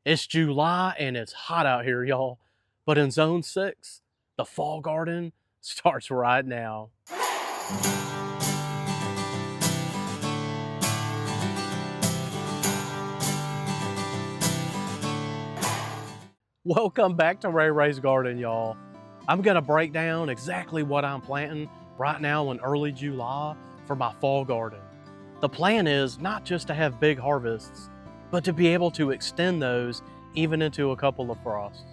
It's July and it's hot out here, y'all. But in Zone 6, the fall garden starts right now. Welcome back to Ray Ray's Garden, y'all. I'm gonna break down exactly what I'm planting right now in early July for my fall garden. The plan is not just to have big harvests, but to be able to extend those even into a couple of frosts.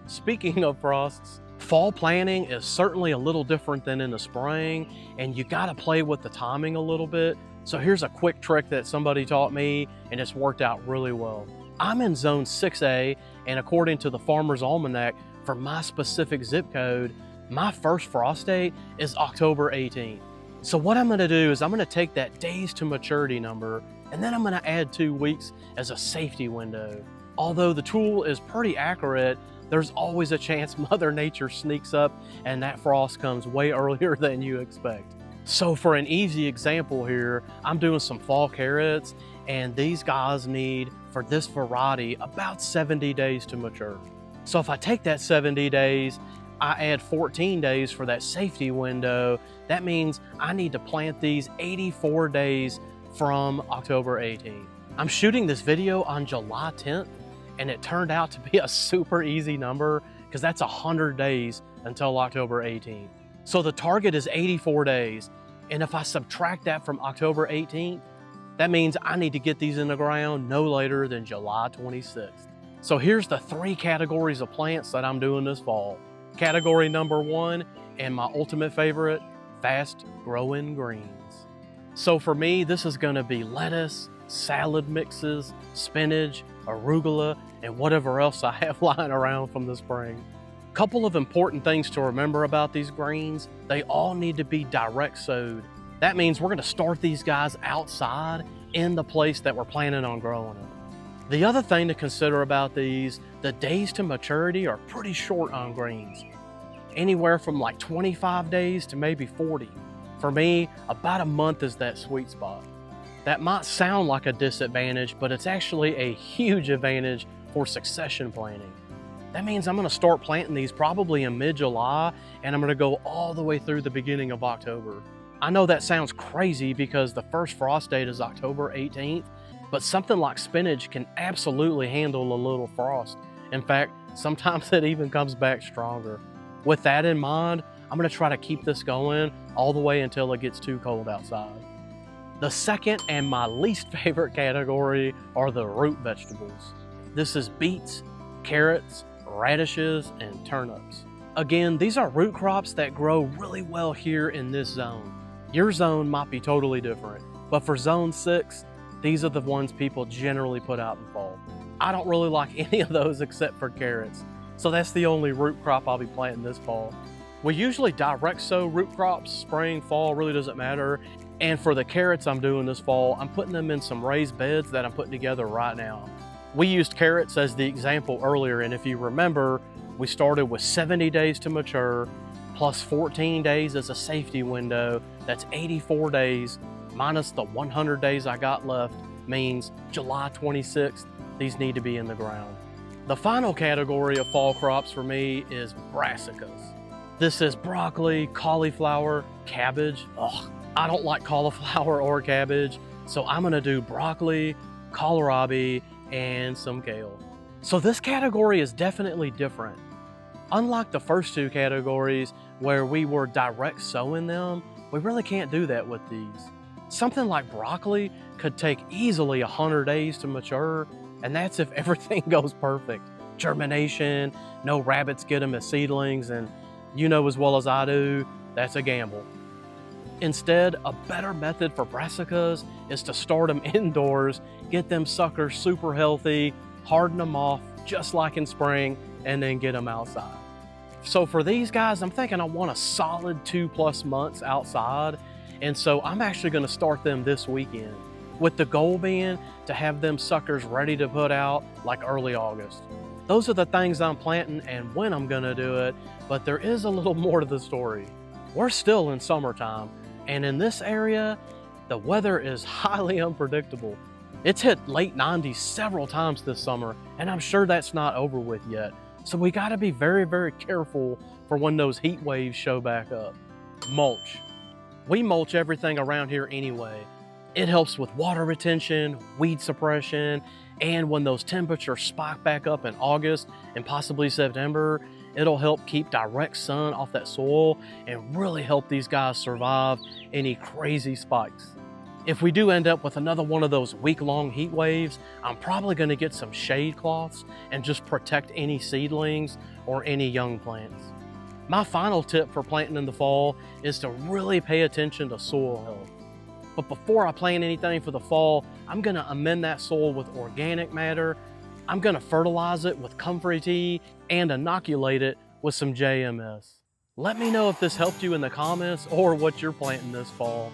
Speaking of frosts, fall planting is certainly a little different than in the spring, and you gotta play with the timing a little bit. So here's a quick trick that somebody taught me, and it's worked out really well. I'm in Zone 6A, and according to the Farmer's Almanac, for my specific zip code, my first frost date is October 18th. So what I'm gonna do is I'm gonna take that days to maturity number, and then I'm gonna add 2 weeks as a safety window. Although the tool is pretty accurate, there's always a chance Mother Nature sneaks up and that frost comes way earlier than you expect. So for an easy example here, I'm doing some fall carrots, and these guys need, for this variety, about 70 days to mature. So if I take that 70 days, I add 14 days for that safety window, that means I need to plant these 84 days from October 18th. I'm shooting this video on July 10th, and it turned out to be a super easy number because that's 100 days until October 18th. So the target is 84 days, and if I subtract that from October 18th, that means I need to get these in the ground no later than July 26th. So here's the 3 categories of plants that I'm doing this fall. Category number 1, and my ultimate favorite, fast growing greens. So for me, this is gonna be lettuce, salad mixes, spinach, arugula, and whatever else I have lying around from the spring. Couple of important things to remember about these greens, they all need to be direct sowed. That means we're gonna start these guys outside in the place that we're planning on growing them. The other thing to consider about these, the days to maturity are pretty short on greens. Anywhere from like 25 days to maybe 40. For me, about a month is that sweet spot. That might sound like a disadvantage, but it's actually a huge advantage for succession planting. That means I'm gonna start planting these probably in mid-July, and I'm gonna go all the way through the beginning of October. I know that sounds crazy because the first frost date is October 18th, but something like spinach can absolutely handle a little frost. In fact, sometimes it even comes back stronger. With that in mind, I'm gonna try to keep this going all the way until it gets too cold outside. The second and my least favorite category are the root vegetables. This is beets, carrots, radishes, and turnips. Again, these are root crops that grow really well here in this zone. Your zone might be totally different, but for Zone 6, these are the ones people generally put out in fall. I don't really like any of those except for carrots, so that's the only root crop I'll be planting this fall. We usually direct sow root crops, spring, fall, really doesn't matter. And for the carrots I'm doing this fall, I'm putting them in some raised beds that I'm putting together right now. We used carrots as the example earlier, and if you remember, we started with 70 days to mature, plus 14 days as a safety window. That's 84 days, minus the 100 days I got left, means July 26th, these need to be in the ground. The final category of fall crops for me is brassicas. This is broccoli, cauliflower, cabbage. Ugh, I don't like cauliflower or cabbage, so I'm gonna do broccoli, kohlrabi, and some kale. So this category is definitely different. Unlike the first 2 categories where we were direct sowing them, we really can't do that with these. Something like broccoli could take easily 100 days to mature, and that's if everything goes perfect. Germination, no rabbits get them as seedlings, and you know as well as I do, that's a gamble. Instead, a better method for brassicas is to start them indoors, get them suckers super healthy, harden them off just like in spring, and then get them outside. So for these guys, I'm thinking I want a solid 2+ months outside, and so I'm actually gonna start them this weekend, with the goal being to have them suckers ready to put out like early August. Those are the things I'm planting and when I'm gonna do it, but there is a little more to the story. We're still in summertime, and in this area, the weather is highly unpredictable. It's hit late 90s several times this summer, and I'm sure that's not over with yet. So we gotta be very, very careful for when those heat waves show back up. Mulch. We mulch everything around here anyway. It helps with water retention, weed suppression, and when those temperatures spike back up in August and possibly September, it'll help keep direct sun off that soil and really help these guys survive any crazy spikes. If we do end up with another one of those week-long heat waves, I'm probably gonna get some shade cloths and just protect any seedlings or any young plants. My final tip for planting in the fall is to really pay attention to soil health. But before I plant anything for the fall, I'm gonna amend that soil with organic matter. I'm gonna fertilize it with comfrey tea and inoculate it with some JMS. Let me know if this helped you in the comments or what you're planting this fall.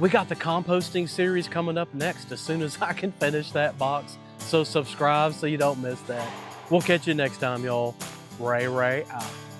We got the composting series coming up next as soon as I can finish that box, so subscribe so you don't miss that. We'll catch you next time, y'all. Ray out.